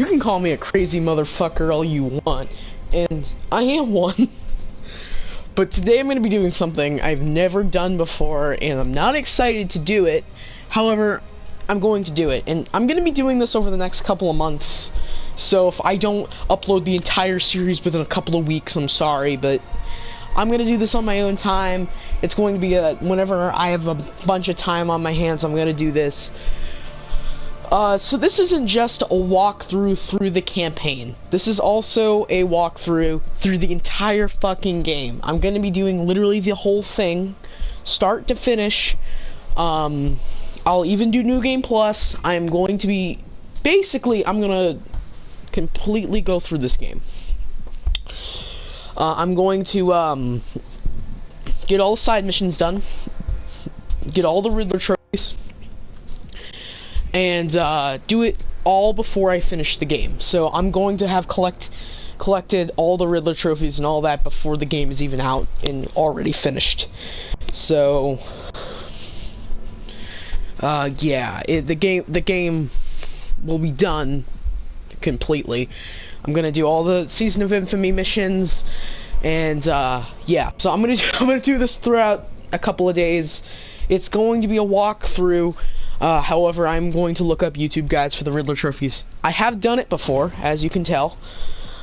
You can call me a crazy motherfucker all you want, and I am one. But today I'm going to be doing something I've never done before, and I'm not excited to do it. However, I'm going to do it, and I'm going to be doing this over the next couple of months. So if I don't upload the entire series within a couple of weeks, I'm sorry, but I'm going to do this on my own time. It's going to be whenever I have a bunch of time on my hands, I'm going to do this. So this isn't just a walkthrough through the campaign. This is also a walkthrough through the entire fucking game. I'm going to be doing literally the whole thing, start to finish. I'll even do New Game Plus. I'm going to be... Basically, I'm going to completely go through this game. I'm going to get all the side missions done, get all the Riddler trophies, and do it all before I finish the game. So I'm going to have collected all the Riddler trophies and all that before the game is even out and already finished. So yeah, the game will be done completely. I'm gonna do all the Season of Infamy missions, and yeah. So I'm gonna do this throughout a couple of days. It's going to be a walkthrough. However, I'm going to look up YouTube guides for the Riddler trophies. I have done it before, as you can tell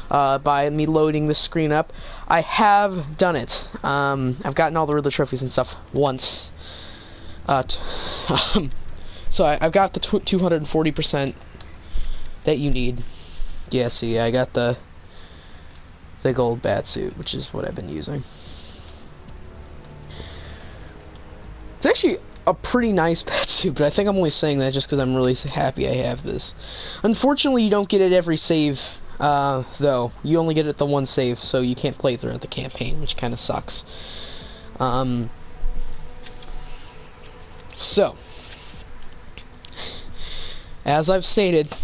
by me loading the screen up. I have done it. I've gotten all the Riddler trophies and stuff once. So I've got the 240% that you need. Yeah, see, I got the gold bat suit, which is what I've been using. It's actually a pretty nice bat suit, but I think I'm only saying that just because I'm really happy I have this. Unfortunately, you don't get it every save, though. You only get it the one save, so you can't play throughout the campaign, which kind of sucks. So, as I've stated,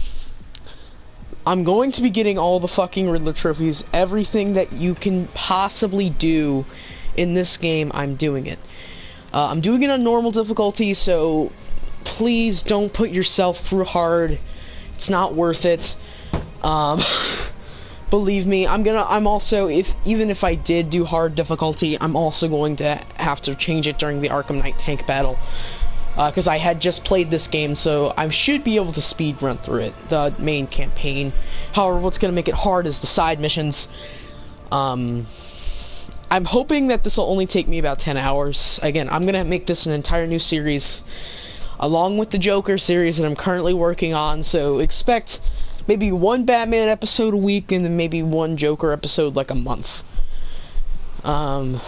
I'm going to be getting all the fucking Riddler trophies. Everything that you can possibly do in this game, I'm doing it. I'm doing it on normal difficulty, so please don't put yourself through hard. It's not worth it. Believe me, I'm also, even if I did do hard difficulty, I'm also going to have to change it during the Arkham Knight tank battle. Because I had just played this game, so I should be able to speed run through it, the main campaign. However, what's going to make it hard is the side missions. I'm hoping that this will only take me about 10 hours. Again, I'm going to make this an entire new series, along with the Joker series that I'm currently working on, so expect maybe one Batman episode a week, and then maybe one Joker episode like a month. I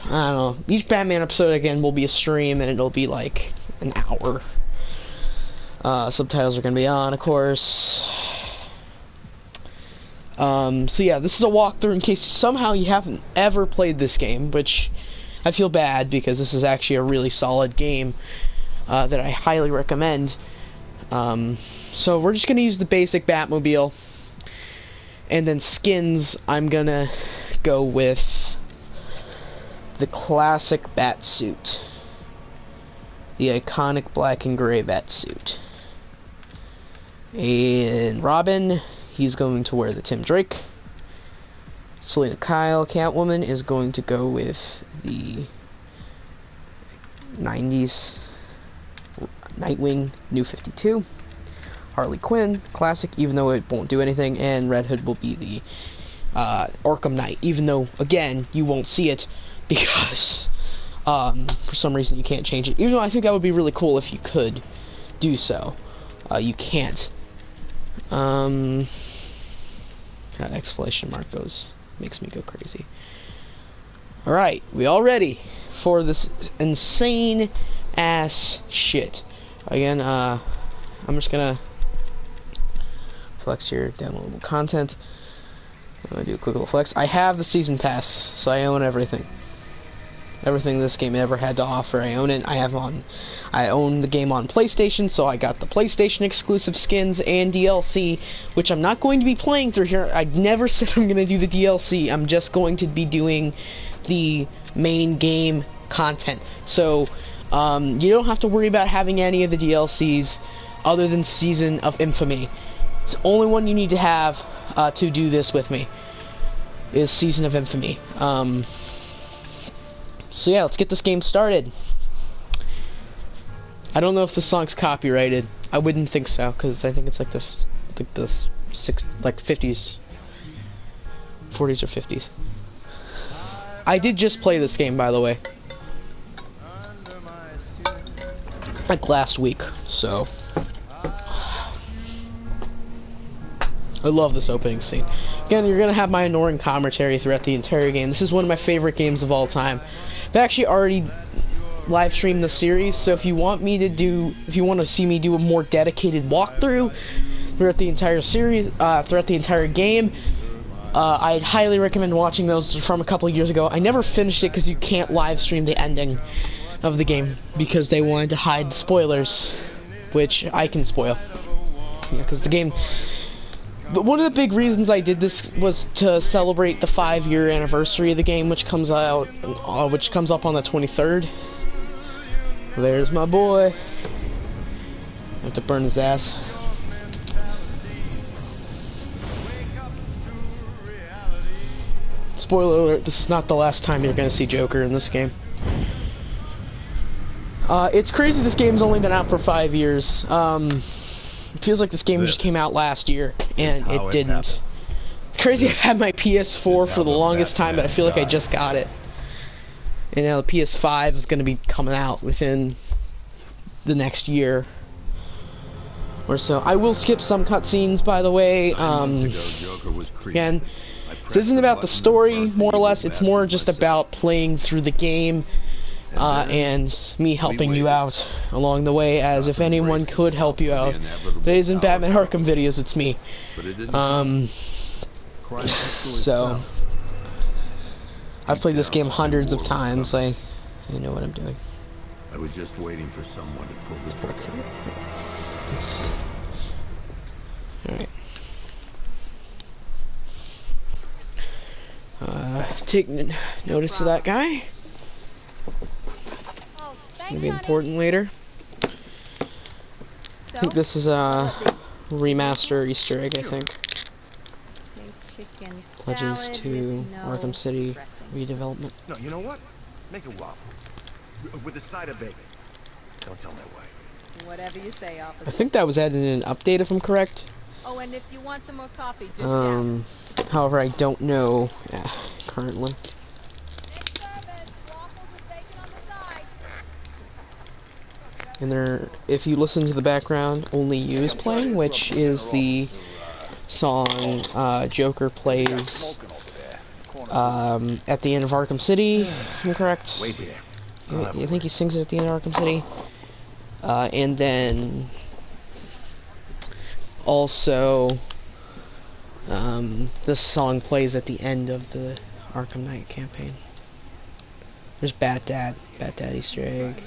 don't know. Each Batman episode, again, will be a stream, and it'll be like an hour. Subtitles are going to be on, of course. So yeah, this is a walkthrough in case somehow you haven't ever played this game, which I feel bad because this is actually a really solid game that I highly recommend. So we're just going to use the basic Batmobile, and then skins, I'm going to go with the classic Batsuit. The iconic black and gray Batsuit. And Robin, he's going to wear the Tim Drake. Selena Kyle, Catwoman, is going to go with the 90s Nightwing New 52. Harley Quinn, classic, even though it won't do anything. And Red Hood will be the Arkham Knight, even though, again, you won't see it because for some reason you can't change it. Even though I think that would be really cool if you could do so. You can't. That exclamation mark makes me go crazy. Alright, we all ready for this insane ass shit. Again, I'm just gonna flex here, downloadable content. I'm gonna do a quick little flex. I have the season pass, so I own everything. Everything this game ever had to offer, I own it. I own the game on PlayStation, so I got the PlayStation exclusive skins and DLC, which I'm not going to be playing through here. I never said I'm gonna do the DLC. I'm just going to be doing the main game content. So you don't have to worry about having any of the DLCs other than Season of Infamy. It's the only one you need to have to do this with me. Is Season of Infamy. So yeah, let's get this game started. I don't know if the song's copyrighted. I wouldn't think so, because I think it's like the 50s, 40s or 50s. I did just play this game, by the way, like last week, so I love this opening scene. Again, you're gonna have my annoying commentary throughout the entire game. This is one of my favorite games of all time. I've actually already live streamed the series, so if you want to see me do a more dedicated walkthrough throughout the entire series, throughout the entire game, I'd highly recommend watching those from a couple years ago. I never finished it because you can't live stream the ending of the game because they wanted to hide spoilers, which I can spoil. Because the game. But one of the big reasons I did this was to celebrate the 5-year anniversary of the game, which comes up on the 23rd. There's my boy. I have to burn his ass. Spoiler alert, this is not the last time you're gonna see Joker in this game. It's crazy this game's only been out for 5 years. It feels like this game just came out last year, and it didn't. It's crazy I've had my PS4 for the longest time, but I feel like I just got it. And now the PS5 is going to be coming out within the next year or so. I will skip some cutscenes, by the way. Again, this isn't about the story, more or less. It's more just about playing through the game. And me helping you out along the way, as if anyone could help you out. That isn't Batman Arkham videos, it's me. So I've played this game hundreds of times. I know what I'm doing. I was just waiting for someone to pull the trigger. Alright. Take notice of that guy. It's gonna be important later. I think this is a remaster Easter egg, I think. Pledges to Arkham City redevelopment. No, you know what? Make it waffles. With a side of bacon. Don't tell my wife. Whatever you say, officer. I think that was added in an update, if I'm correct. Oh, and if you want some more coffee, just shout. However, I don't know currently. And there, if you listen to the background, Only You is playing, which is the song Joker plays at the end of Arkham City, if I'm correct. Wait here. I think he sings it at the end of Arkham City. And then also this song plays at the end of the Arkham Knight campaign. There's Bat Dad Easter egg.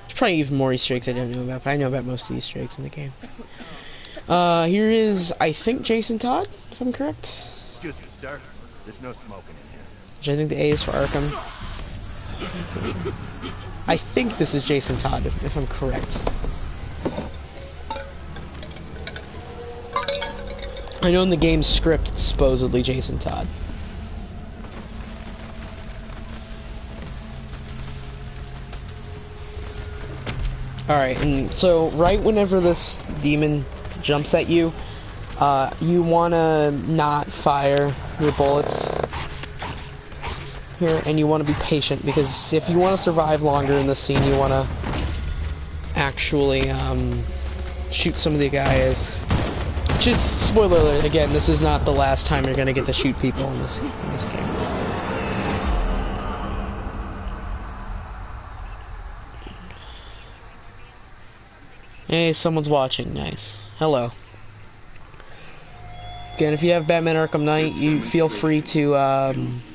There's probably even more Easter eggs I don't know about, but I know about most of the Easter eggs in the game. Here is, I think, Jason Todd, if I'm correct. Excuse me, sir. There's no smoking in here. Which I think the A is for Arkham. I think this is Jason Todd, if I'm correct. I know in the game's script, it's supposedly Jason Todd. Alright, and so right whenever this demon jumps at you, you wanna not fire your bullets here, and you wanna be patient, because if you wanna survive longer in this scene, you wanna actually, shoot some of the guys. Just, spoiler alert, again, this is not the last time you're gonna get to shoot people in this game. Hey, someone's watching. Nice. Hello. Again, if you have Batman Arkham Knight, you feel free to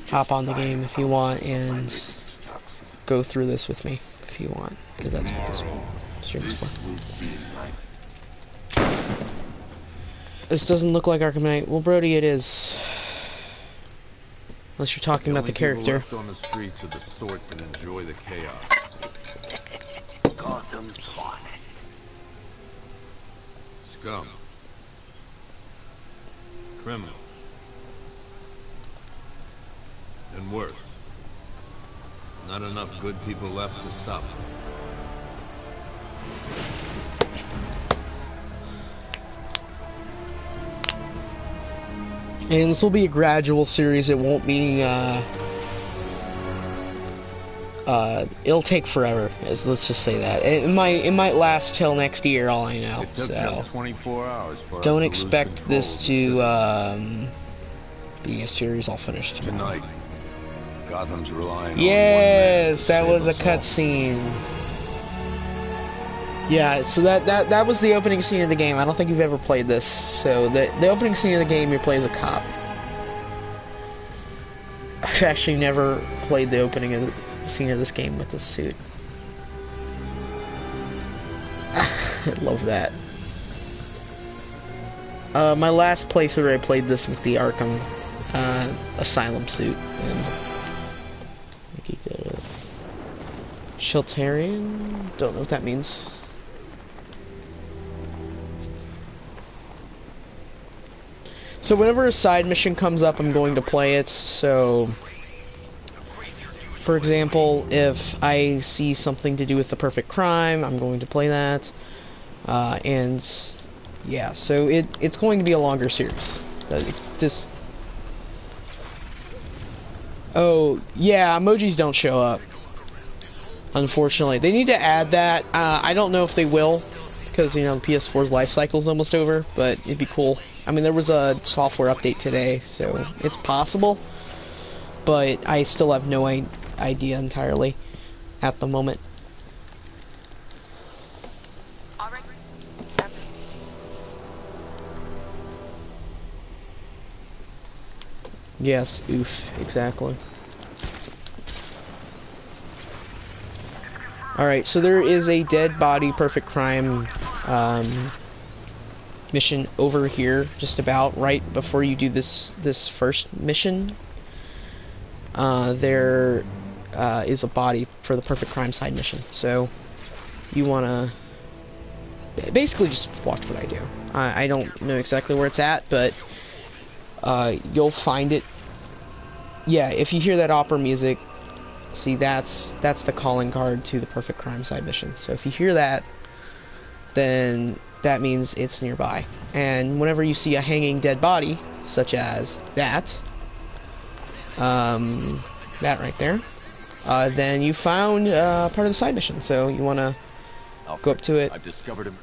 hop on the game if you want and go through this with me if you want, because that's what this stream is for. This doesn't look like Arkham Knight. Well, Brody, it is. Unless you're talking about the character. On the streets are the sort that enjoy the chaos. Gotham's finest. Scum. criminals. And worse. Not enough good people left to stop them. And this will be a gradual series. It won't be, it'll take forever. Let's just say that. It might last till next year, all I know. It took just 24 hours for us don't to expect lose this to, be a series I'll finish tomorrow. Tonight, Gotham's relying Yes, that on one man to was a save us all. cutscene. Yeah, so that was the opening scene of the game. I don't think you've ever played this. So the opening scene of the game, you play as a cop. I've actually never played the opening scene of this game with this suit. I love that. My last playthrough, I played this with the ARKHAM Asylum suit. And Sheltarian? Don't know what that means. So whenever a side mission comes up, I'm going to play it. So, for example, if I see something to do with the perfect crime, I'm going to play that. And yeah, so it's going to be a longer series. Just oh yeah, emojis don't show up. Unfortunately, they need to add that. I don't know if they will, because you know the PS4's life cycle is almost over. But it'd be cool. I mean, there was a software update today, so it's possible. But I still have no idea entirely at the moment. Yes, oof, exactly. Alright, so there is a dead body perfect crime mission over here, just about right before you do this first mission. There is a body for the perfect crime side mission, so you wanna basically just watch what I do. I don't know exactly where it's at, but you'll find it. Yeah, if you hear that opera music, see that's the calling card to the perfect crime side mission. So if you hear that, then that means it's nearby. And whenever you see a hanging dead body, such as that right there, then you found part of the side mission. So you want to go up to it. I've discovered him.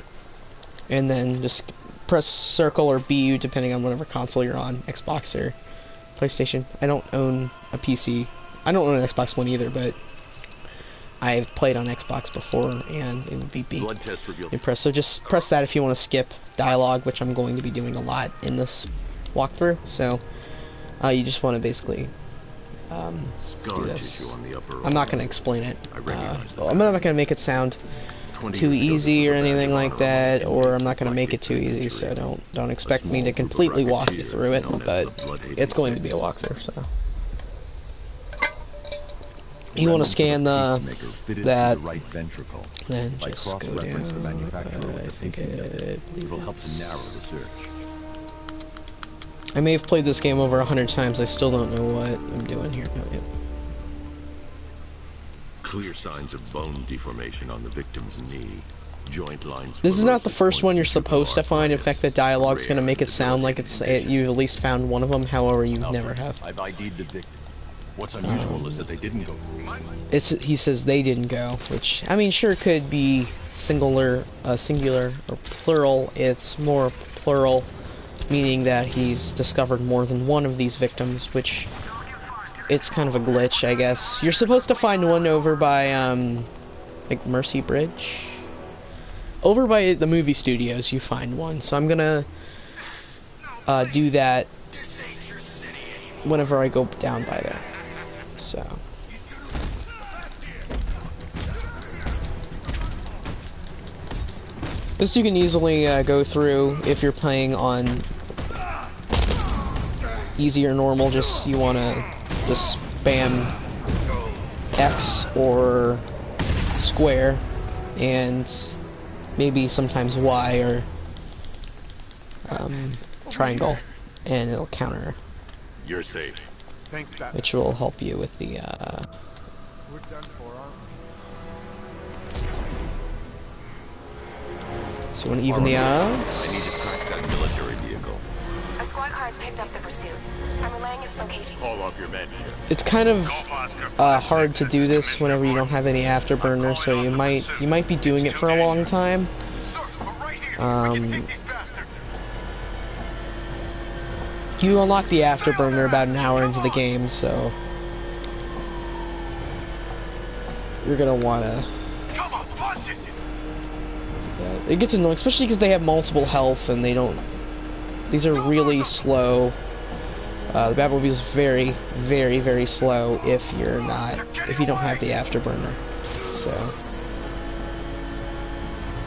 And then just press circle or B, depending on whatever console you're on, Xbox or PlayStation. I don't own a PC. I don't own an Xbox One either, but I've played on Xbox before, and it would be B. Blood test revealed. So just press that if you want to skip dialogue, which I'm going to be doing a lot in this walkthrough. So you just want to basically do this. I'm not going to explain it. I'm not going to make it sound too easy or anything like that, or I'm not going to make it too easy, so don't expect me to completely walk you through it, but it's going to be a walkthrough. So you want to scan that, then just go down. I think it will help to narrow the search. I may have played this game over 100 times. I still don't know what I'm doing here. Clear signs of bone deformation on the victim's knee. Joint lines. This is not the first one you're supposed to find. In fact, the dialogue's going to make it sound like you've at least found one of them. However, you never have. I've ID'd the victim. What's unusual is that they didn't go. He says they didn't go, which I mean, sure could be singular or plural. It's more plural, meaning that he's discovered more than one of these victims, which it's kind of a glitch, I guess. You're supposed to find one over by like Mercy Bridge. Over by the movie studios, you find one. So I'm gonna do that whenever I go down by there. So this you can easily go through if you're playing on easy or normal. Just you want to just spam X or square and maybe sometimes Y or triangle, and it'll counter, You're safe. Thanks, Batman. which will help you with the, We're done for, aren't we? so you want to even the odds? I need to track that military vehicle. A squad car has picked up the pursuit. I'm relaying its location. Call off your men. It's kind of hard to do this whenever you don't have any afterburner, so you might be doing it for a long time. You unlock the afterburner about an hour into the game, so you're gonna wanna. Come on, punch it. It gets annoying, especially because they have multiple health and they don't. These are really slow. The Batmobile is very, very, very slow if you don't have the afterburner. So,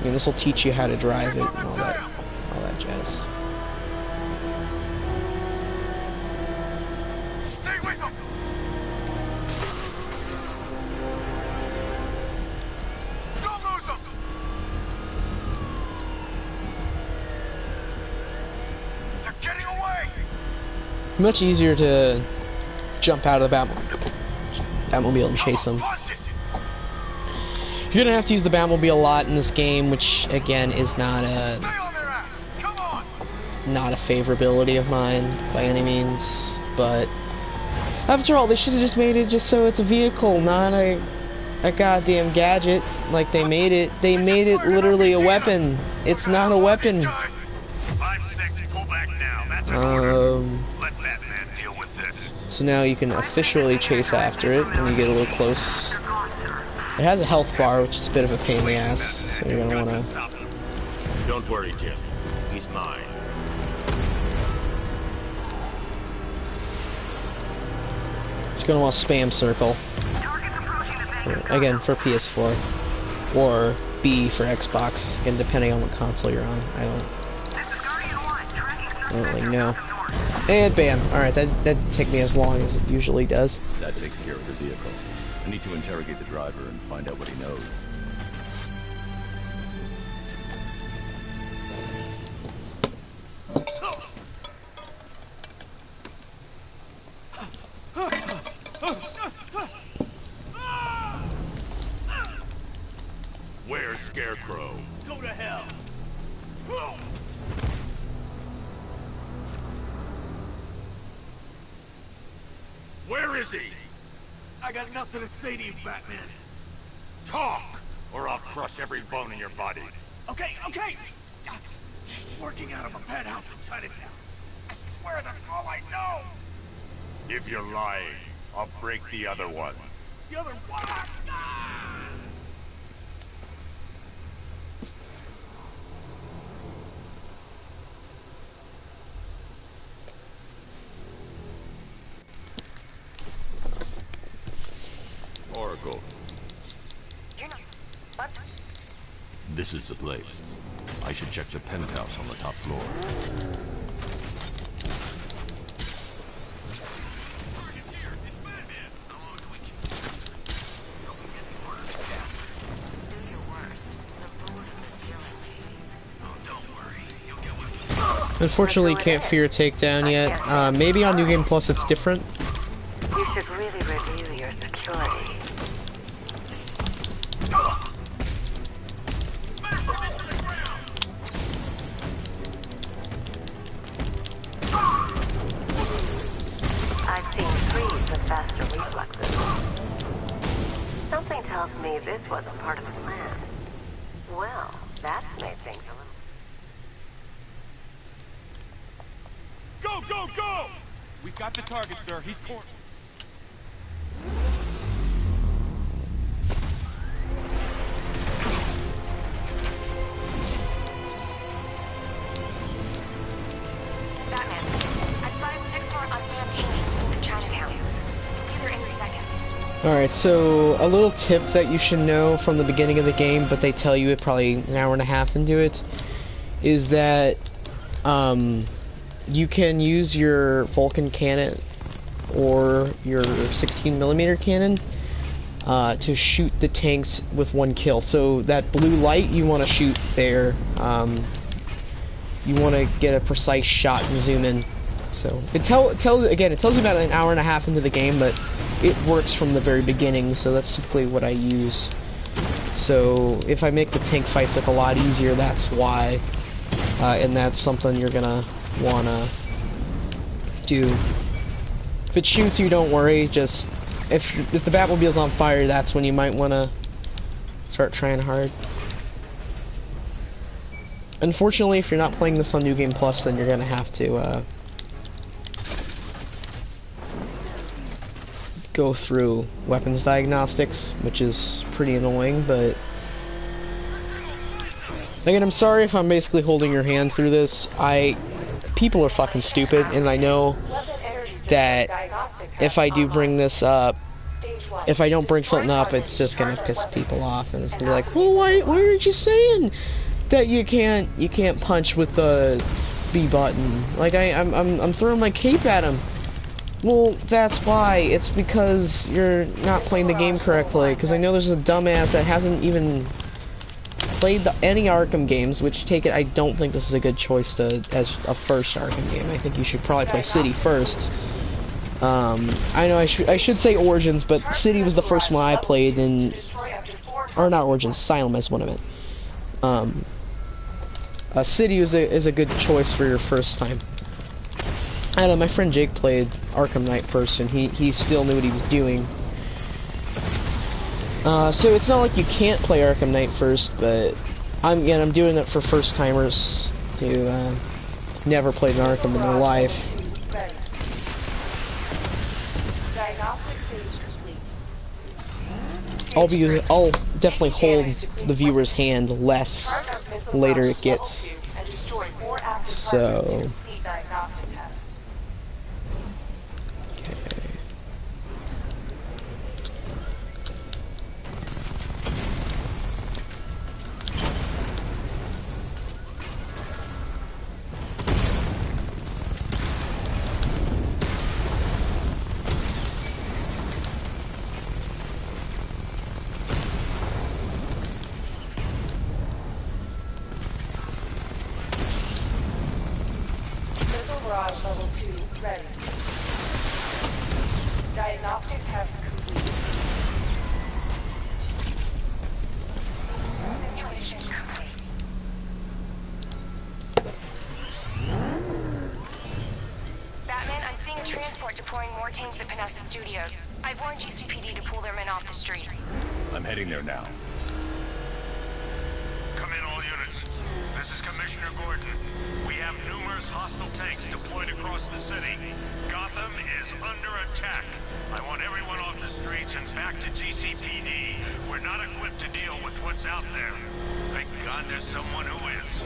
I mean, this will teach you how to drive it and all that jazz. Stay with them. Don't lose them. They're getting away. Much easier to jump out of the Batmobile and chase them. You're gonna have to use the Batmobile a lot in this game, which again is not a favorability of mine by any means. But after all, they should have just made it just so it's a vehicle, not a goddamn gadget. Like they made it. They made it literally a weapon. It's not a weapon. So now you can officially chase after it when you get a little close. It has a health bar, which is a bit of a pain in the ass, so you're gonna wanna. Don't worry, Jim. He's mine. You're gonna want to spam circle. Again, for PS4, or B for Xbox. Again, depending on what console you're on. I don't really know. And bam! Alright, that'd take me as long as it usually does. That takes care of the vehicle. I need to interrogate the driver and find out what he knows. Where's Scarecrow? Go to hell! Where is he? I got nothing to say to you, Batman. Talk, or I'll crush every bone in your body. Okay. He's working out of a penthouse in Chinatown. I swear that's all I know. If you're lying, I'll break the other one. The other one? Ah! Oracle. You're not. What? This is the place. I should check the penthouse on the top floor. Do your worst. The boredom is killing me. Oh, don't worry. You'll get what Unfortunately, you can't fear a takedown yet. Maybe on New Game Plus it's different. You should really review your security. I've seen trees with faster reflexes. Something tells me this wasn't part of the plan. Well, that's made things a little... Go! We've got the target, sir. He's cornered. Batman, I spotted 6 more unmanned teams moving to Chinatown. Be there any second. Alright, so a little tip that you should know from the beginning of the game, but they tell you it probably an hour and a half into it, is that you can use your Vulcan cannon or your 16mm cannon to shoot the tanks with one kill. So that blue light you want to shoot there. You want to get a precise shot and zoom in. So it tells you about an hour and a half into the game, but it works from the very beginning. So that's typically what I use. So if I make the tank fights like a lot easier, that's why, and that's something you're gonna wanna do. If it shoots you, don't worry. Just if the Batmobile's on fire, that's when you might wanna start trying hard. Unfortunately, if you're not playing this on New Game Plus, then you're gonna have to go through weapons diagnostics, which is pretty annoying, but again, I'm sorry if I'm basically holding your hand through this. People are fucking stupid, and I know that if I do bring this up, if I don't bring something up, it's just gonna piss people off, and it's gonna be like, well, why aren't you saying that you can't punch with the B button? Like I'm throwing my cape at him. Well, that's why. It's because you're not playing the game correctly. Because I know there's a dumbass that hasn't even played any Arkham games, which I don't think this is a good choice as a first Arkham game. I think you should probably play City first. I know I should say Origins, but City was the first one I played, or not Origins, Asylum is what I meant. City is a good choice for your first time. I don't know, my friend Jake played Arkham Knight first, and he still knew what he was doing. So it's not like you can't play Arkham Knight first, but I'm doing it for first timers who never played an Arkham in their life. I'll definitely hold the viewer's hand less later it gets. So. Level 2 ready. Diagnostic test complete. Simulation complete. Batman, I'm seeing a transport deploying more tanks at Panessa Studios. I've warned GCPD to pull their men off the streets. I'm heading there now. Come in, all units. This is Commissioner Gordon. We have numerous hostile tanks deployed across the city. Gotham is under attack. I want everyone off the streets and back to GCPD. We're not equipped to deal with what's out there. Thank God there's someone who is.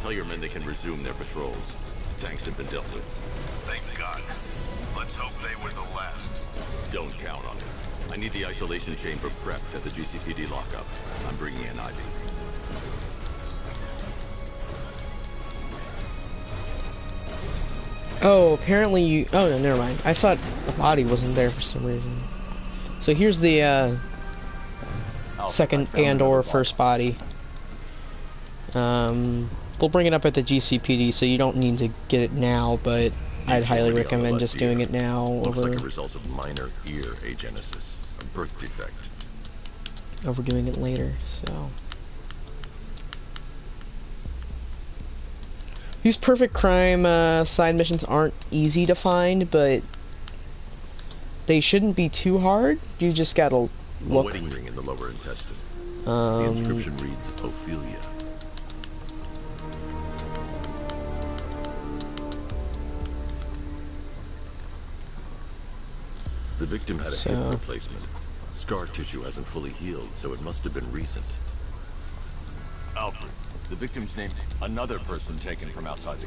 Tell your men they can resume their patrols. Tanks have been dealt with. Thank God. Let's hope they were the last. Don't count on it. I need the isolation chamber prepped at the GCPD lockup. I'm bringing in Ivy. Oh, apparently you... Oh, no, never mind. I thought the body wasn't there for some reason. So here's the, second and/or first body. We'll bring it up at the GCPD, so you don't need to get it now, but I'd highly recommend just doing it now. Looks like a result of minor ear agenesis, a birth defect. Over doing it later, so... These perfect crime side missions aren't easy to find, but they shouldn't be too hard. You just gotta look. A wedding ring in the lower intestine. The inscription reads Ophelia. The victim had a hip replacement. Scar tissue hasn't fully healed, so it must have been recent. Alfred, the victim's name, another person taken from outside the...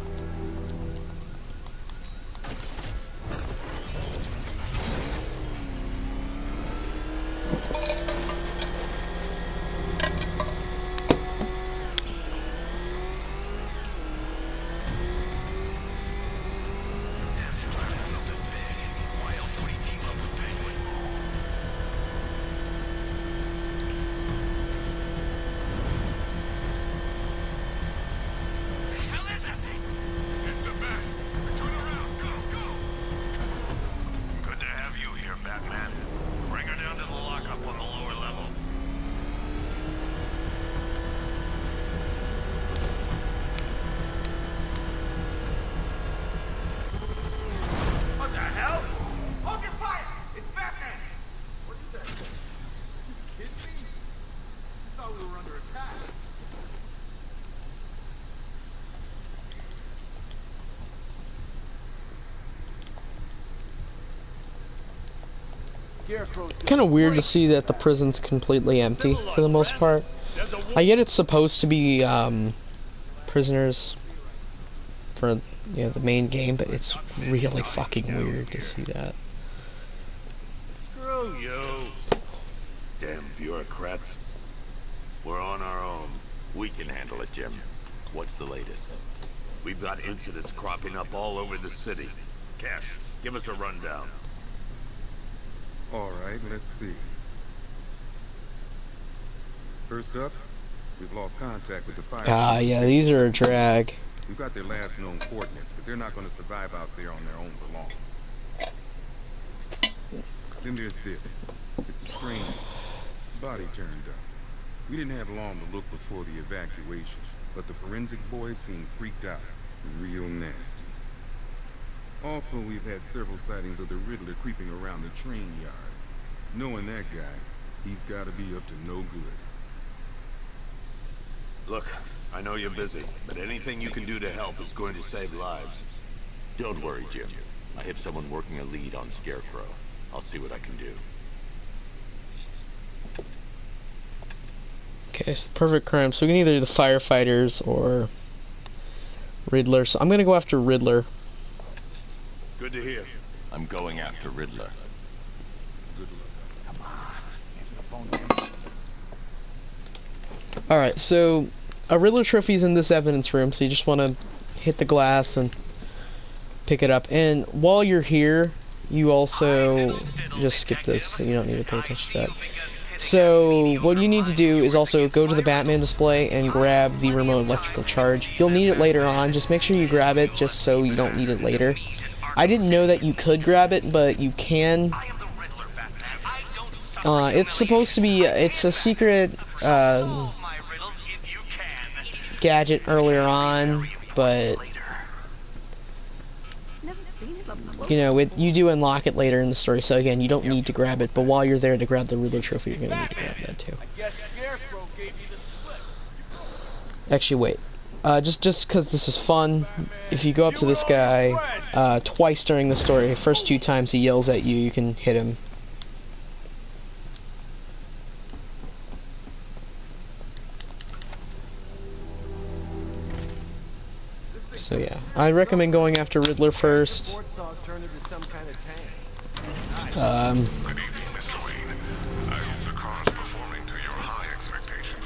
Good to have you here, Batman. Bring her down to the lockup on the lower level. What the hell? Hold your fire! It's Batman! What is that? You kidding me? I thought we were under attack. Kind of weird to see that the prison's completely empty for the most part. I get it's supposed to be prisoners for the main game, but it's really fucking weird to see that. Screw you. Damn bureaucrats. We're on our own. We can handle it, Jim. What's the latest? We've got incidents cropping up all over the city. Cash, give us a rundown. All right, let's see. First up, we've lost contact with the fire. Yeah, these are a drag. We've got their last known coordinates, but they're not going to survive out there on their own for long. Then there's this. It's strange. Body turned up. We didn't have long to look before the evacuation, but the forensics boys seemed freaked out. Real nasty. Also, we've had several sightings of the Riddler creeping around the train yard. Knowing that guy, he's got to be up to no good. Look, I know you're busy, but anything you can do to help is going to save lives. Don't worry, Jim. I have someone working a lead on Scarecrow. I'll see what I can do. Okay, so the perfect crime. So we can either do the firefighters or Riddler. So I'm gonna go after Riddler. Good to hear. I'm going after Riddler. Good luck. Come on. Answer the phone, Jim. Alright, so a Riddler trophy's in this evidence room, so you just want to hit the glass and pick it up. And while you're here, you also just skip this, so you don't need to pay attention to that. So what you need to do is also go to the Batman display and grab the remote electrical charge. You'll need it later on, just make sure you grab it just so you don't need it later. I didn't know that you could grab it, but you can. It's supposed to be, it's a secret gadget earlier on, but you know, you do unlock it later in the story, so again, you don't need to grab it, but while you're there to grab the Riddler trophy, you're gonna need to grab that too. Actually, wait. Just because this is fun, if you go up to this guy twice during the story, first 2 times he yells at you, you can hit him. So yeah, I recommend going after Riddler first. Good evening, Mr. Wayne. I hope the car's performing to your high expectations.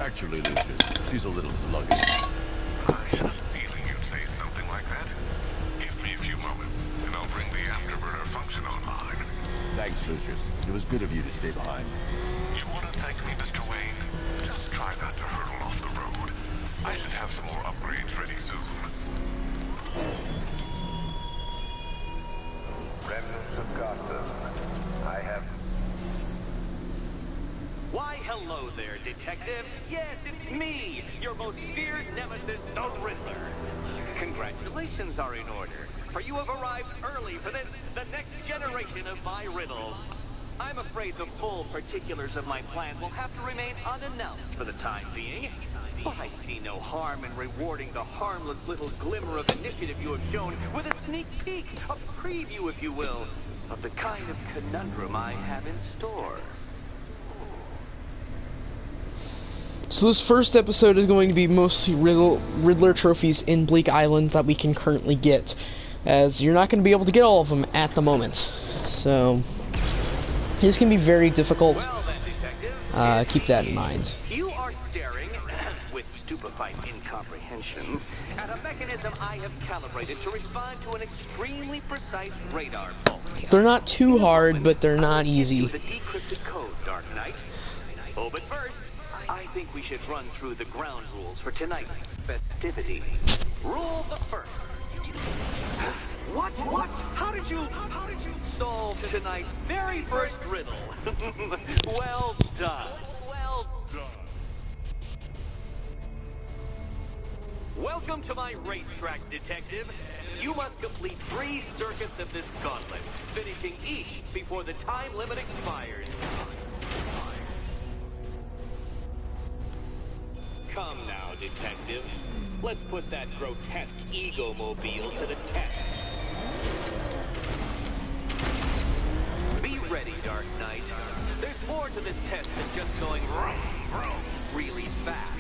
Actually, Lucius, she's a little sluggish. I had a feeling you'd say something like that. Give me a few moments, and I'll bring the afterburner function online. Thanks, Lucius. It was good of you to stay behind. You want to thank me, Mr. Wayne? Just try not to hurtle off the road. I should have some more upgrades ready soon. Remnants of Gotham, I have... Why, hello there, Detective. Yes, it's me, your most feared nemesis, the Riddler. Congratulations are in order, for you have arrived early for the next generation of my riddles. I'm afraid the full particulars of my plan will have to remain unannounced for the time being. But I see no harm in rewarding the harmless little glimmer of initiative you have shown with a sneak peek, a preview, if you will, of the kind of conundrum I have in store. So this first episode is going to be mostly Riddler trophies in Bleak Island that we can currently get, as you're not going to be able to get all of them at the moment. So this can be very difficult. Well then, Detective, keep that in mind. You are staring, with stupefied incomprehension, at a mechanism I have calibrated to respond to an extremely precise radar pulse. They're not too hard, but they're not easy. The decrypted code, Dark Knight. Oh, but first, I think we should run through the ground rules for tonight's festivity. Rule the first. What? How did you solve tonight's very first riddle? Well done. Well done. Welcome to my racetrack, Detective. You must complete 3 circuits of this gauntlet, finishing each before the time limit expires. Come now, Detective. Let's put that grotesque ego-mobile to the test. Be ready, Dark Knight. There's more to this test than just going really fast.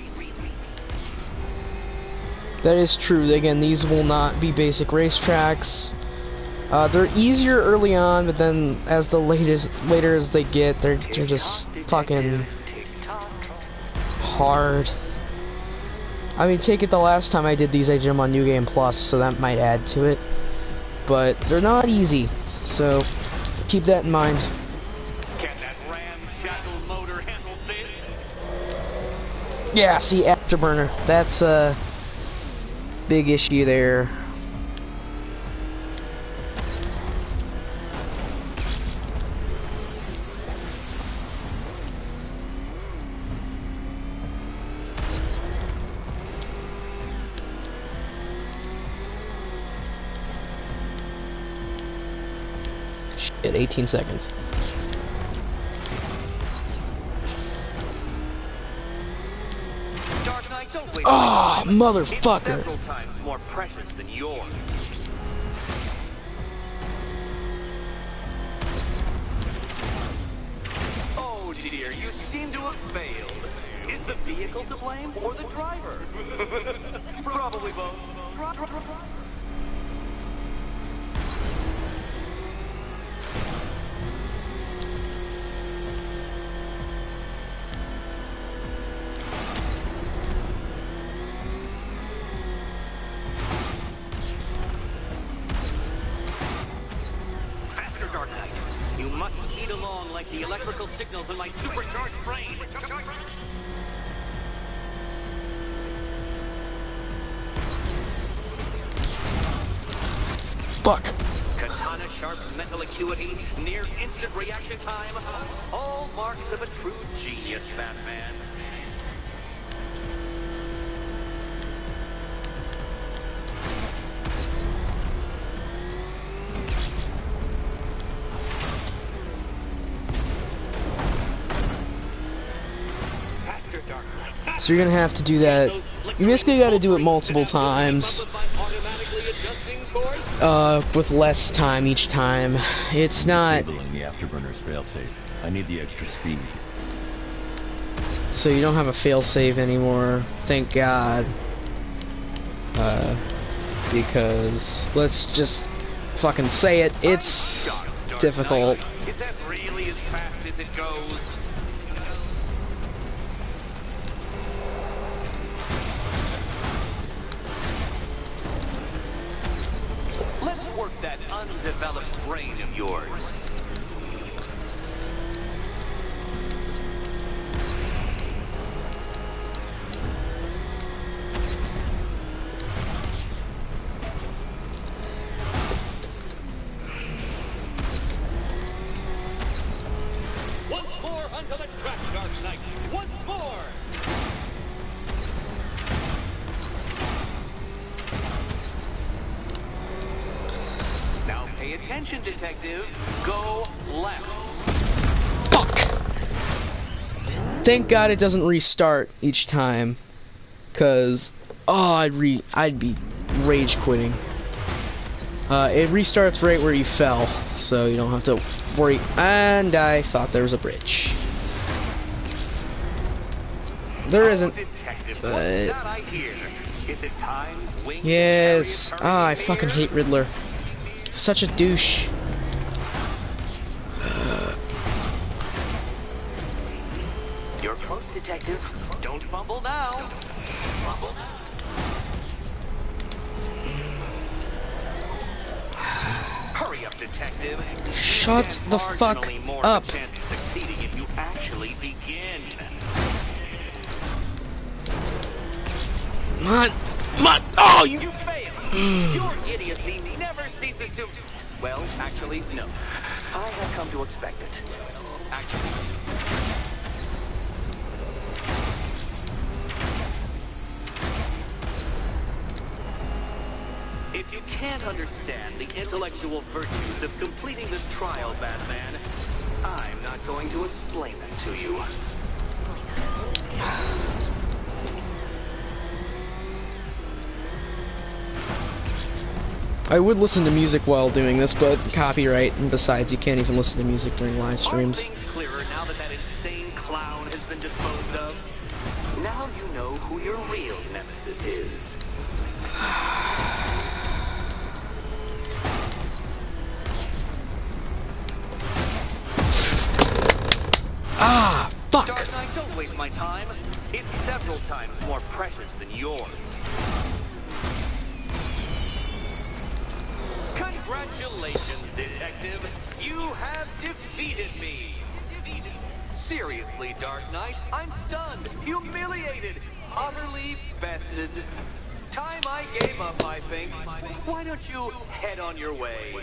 That is true. Again, these will not be basic racetracks. They're easier early on, but then as later as they get, they're just fucking hard. I mean, take it the last time I did these, I did them on New Game Plus, so that might add to it. But they're not easy, so keep that in mind. Can that ramshackle motor handle this? Yeah, see, Afterburner. That's a big issue there. Shit, 18 seconds. Dark Knight, don't wait. Ah, motherfucker. It's several times more precious than yours. Oh dear, you seem to have failed. Is the vehicle to blame or the driver? Probably both. Faster, Dark Knight. You must heat along like the electrical signals in my supercharged brain. Fuck. Katana sharp mental acuity, near instant reaction time, all marks of a true genius, Batman. Faster, Dark Knight. So you're gonna have to do that. You basically gotta do it multiple times. With less time each time. It's not... Disabling the afterburner's failsafe. I need the extra speed. So you don't have a failsafe anymore. Thank God. Because... let's just fucking say it. It's difficult. Is that really as fast as it goes? Let's work that undeveloped brain of yours. Once more onto the track, Dark Knight. Once more. Now pay attention, Detective. Go left. Fuck! Thank God it doesn't restart each time. Cause... oh, I'd be rage quitting. It restarts right where you fell, so you don't have to worry. And I thought there was a bridge. There isn't. Detective, But what's that I hear? Is it time? Wings, yes. chariot, Ah, I turning fucking near? hate Riddler. Such a douche. You're close, detective. Don't fumble now. Fumble. Hurry up, detective. Shut the fuck Marginally more up. of a chance of succeeding if you actually begin. Oh, you. You failed. Your idiocy never ceases to. Well, actually, no. I have come to expect it. Actually. If you can't understand the intellectual virtues of completing this trial, Batman, I'm not going to explain them to you. I would listen to music while doing this, but copyright, and besides, you can't even listen to music during live streams. Are things clearer now that that insane clown has been disposed of? Now you know who your real nemesis is. Ah, fuck! Dark Knight, don't waste my time. It's several times more precious than yours. Congratulations, detective. You have defeated me. Seriously, Dark Knight, I'm stunned, humiliated, utterly bested. Time I gave up, I think. Why don't you head on your way?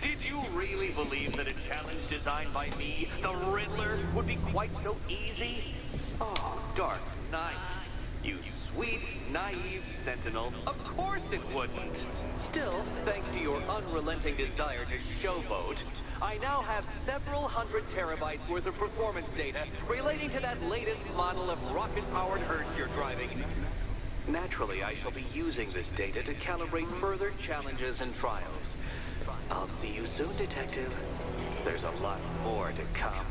Did you really believe that a challenge designed by me, the Riddler, would be quite so easy? Oh, Dark Knight. You sweet, naive sentinel. Of course it wouldn't. Still, thanks to your unrelenting desire to showboat, I now have several hundred terabytes worth of performance data relating to that latest model of rocket-powered hearse you're driving. Naturally, I shall be using this data to calibrate further challenges and trials. I'll see you soon, detective. There's a lot more to come.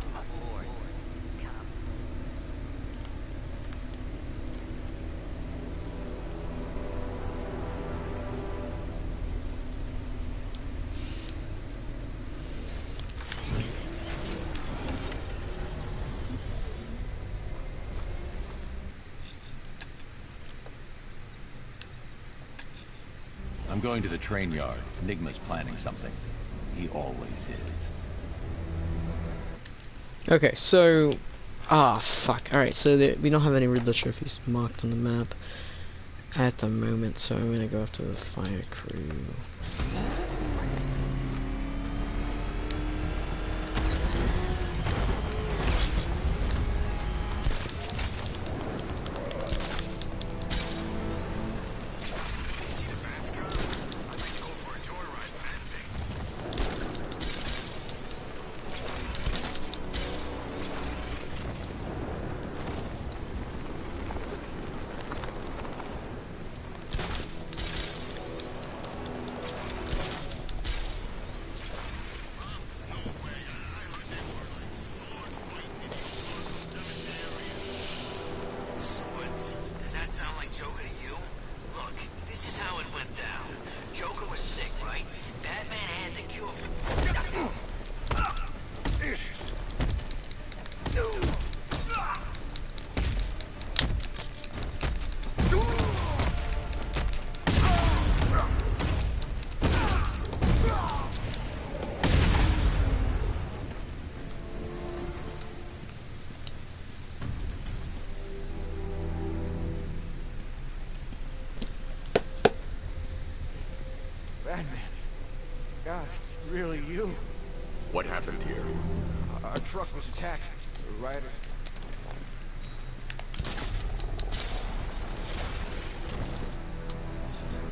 I'm going to the train yard. Enigma's planning something. He always is. Okay, so... Ah, fuck. Alright, so we don't have any Riddler trophies marked on the map at the moment, so I'm gonna go after the fire crew. Batman. God, it's really you. What happened here? Our truck was attacked. The rioters.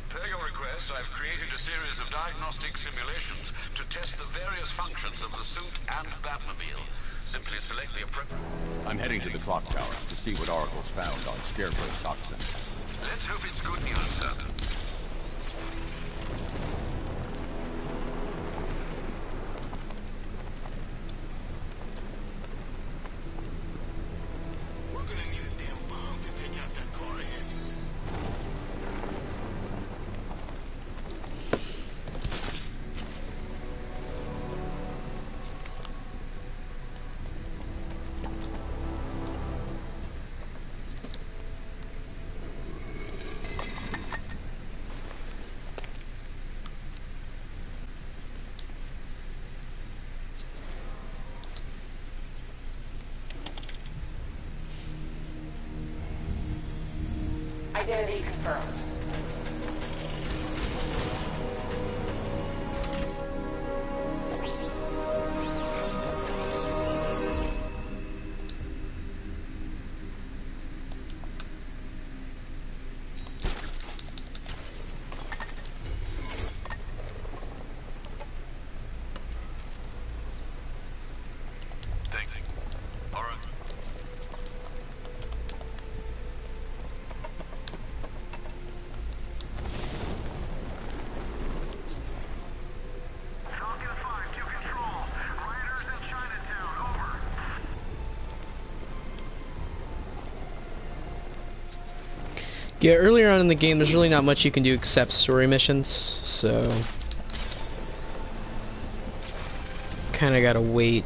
Per your request, I've created a series of diagnostic simulations to test the various functions of the suit and Batmobile. Simply select the appropriate... I'm heading to the clock tower to see what Oracle's found on Scarecrow's toxin. Let's hope it's good news, sir. Identity confirmed. Yeah, earlier on in the game, there's really not much you can do except story missions, so kinda gotta wait.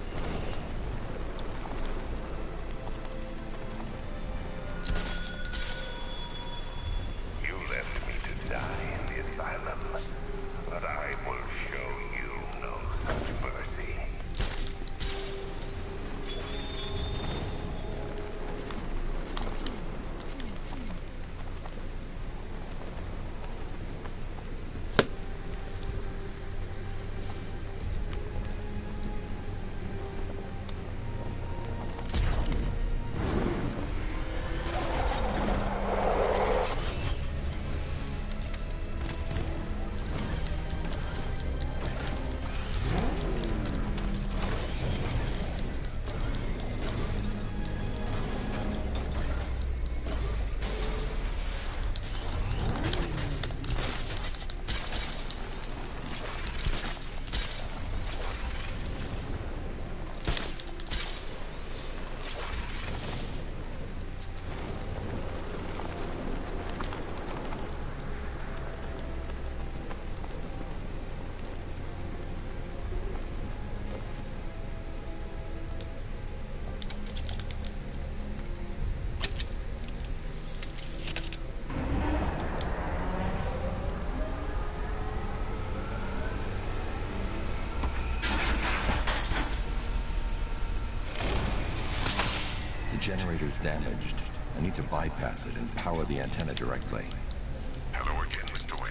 You left me to die in the asylum, but I will show you no such mercy. Generator's damaged. I need to bypass it and power the antenna directly. Hello again, Mr. Wayne.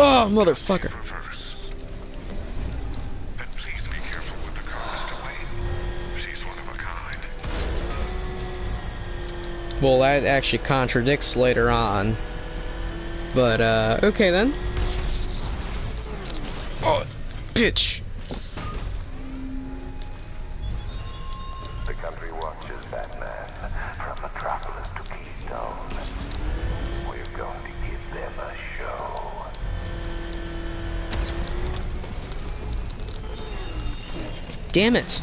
Oh, motherfucker. Then please be careful with the car, Mr. Wayne. She's one of a kind. Well, that actually contradicts later on. But, okay then. Oh, bitch. The country watches that man from Metropolis to Keystone. We're going to give them a show. Damn it.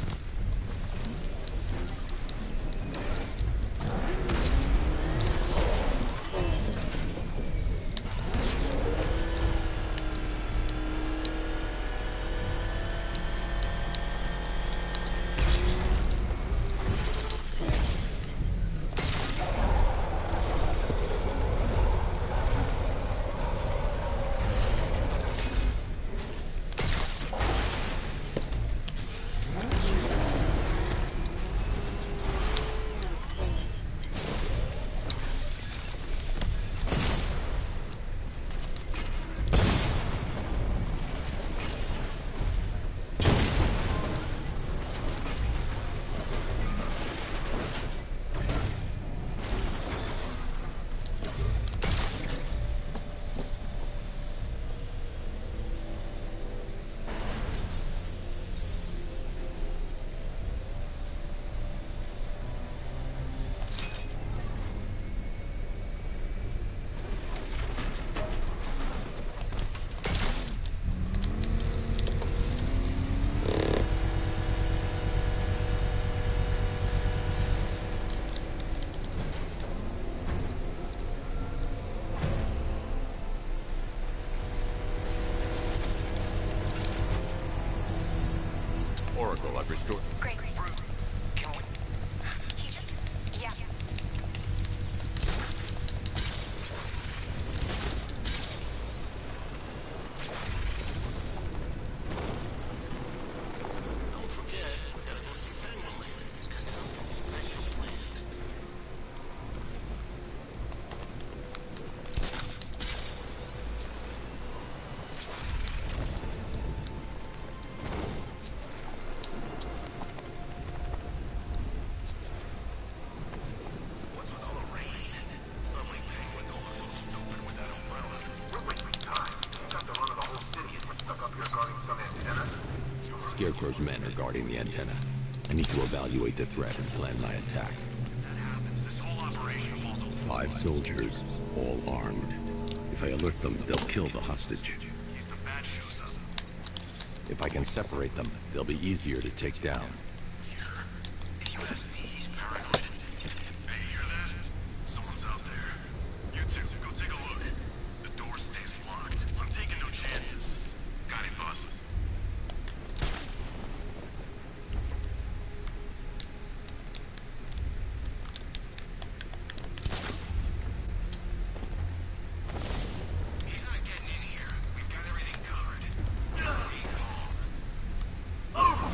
I've restored. Great. Can we... Yeah. Don't forget, we gotta go see Penguin later. He's got something special planned. What's with all the rain? Suddenly Penguin don't look so stupid with that umbrella. We're wasting time. You got the run of the whole city and we're stuck up here guarding some antenna. Scarecrow's men are guarding the antenna. I need to evaluate the threat and plan my attack. That happens. This whole operation falls apart. 5 soldiers, all armed. If I alert them, they'll kill the hostage. He's the bad shoes of them. If I can separate them, they'll be easier to take down. If you ask me, he's paranoid. Hey, you hear that? Someone's out there. You two, go take a look. The door stays locked. I'm taking no chances. Got it, boss. He's not getting in here. We've got everything covered. Just stay calm.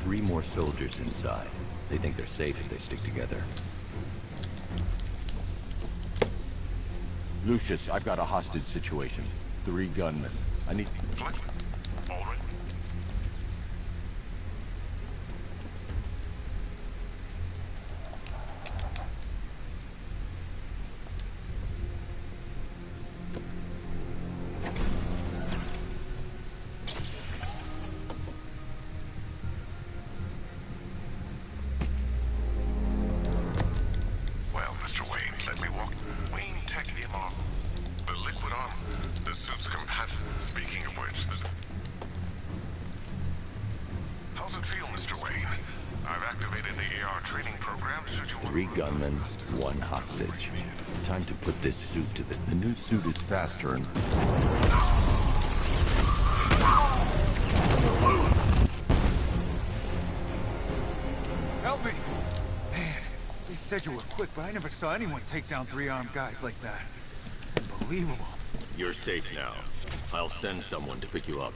3 more soldiers inside. They think they're safe if they stick together. Lucius, I've got a hostage situation. 3 gunmen. I need... Flex. All right. Well, Mr. Wayne, let me walk. Wayne, tech him on. The liquid on. The suit's compatible. Speaking of which, how's it feel, Mr. Wayne? I've activated the AR training program. Should you 3 gunmen, 1 hostage. Time to put this suit to the new suit is faster and... Help me! Man, they said you were quick, but I never saw anyone take down 3 armed guys like that. Unbelievable. You're safe now. I'll send someone to pick you up.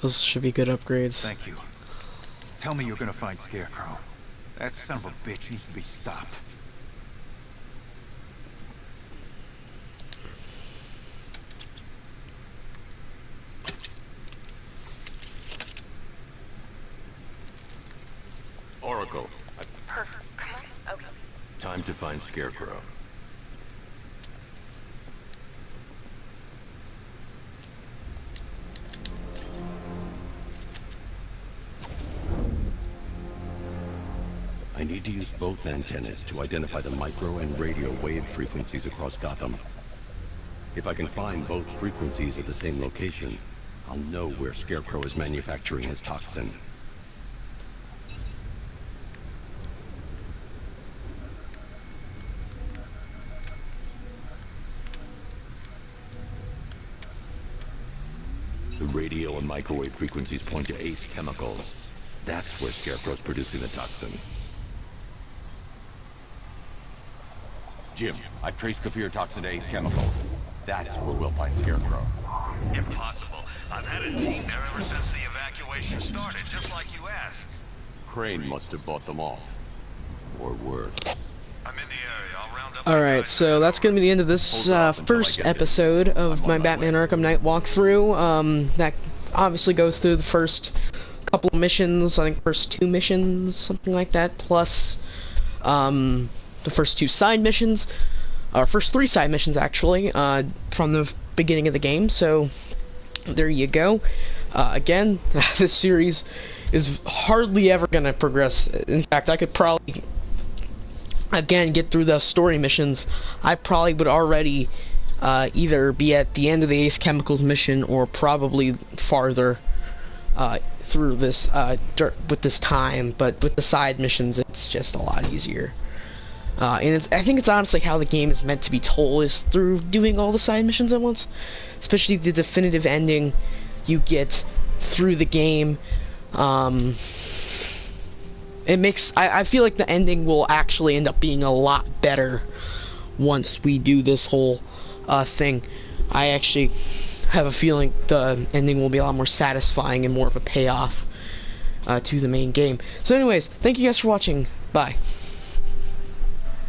Those should be good upgrades. Thank you. Tell me you're gonna find Scarecrow. That son of a bitch needs to be stopped. Oracle, Perfect. Come on. Okay. time to find Scarecrow. I need to use both antennas to identify the micro and radio wave frequencies across Gotham. If I can find both frequencies at the same location, I'll know where Scarecrow is manufacturing his toxin. The radio and microwave frequencies point to Ace Chemicals. That's where Scarecrow's producing the toxin. Jim, I've traced the fear toxin to Ace Chemicals. That's where we'll find Scarecrow. Impossible. I've had a team there ever since the evacuation started, just like you asked. Crane must have bought them off. Or worse. I'm in the area. I'll round up. Alright, so that's gonna be the end of this first episode of my Batman Arkham Knight walkthrough. That obviously goes through the first couple of missions, I think first 2 missions, something like that, plus the first 2 side missions, or first 3 side missions actually, from the beginning of the game, so there you go. Again, this series is hardly ever gonna progress. In fact, I could probably, again, get through the story missions. I probably would already either be at the end of the Ace Chemicals mission or probably farther through this with this time. But with the side missions, it's just a lot easier. And I think it's honestly how the game is meant to be told, is through doing all the side missions at once. Especially the definitive ending you get through the game. It makes, I feel like the ending will actually end up being a lot better once we do this whole thing. I actually have a feeling the ending will be a lot more satisfying and more of a payoff to the main game. So anyways, thank you guys for watching. Bye.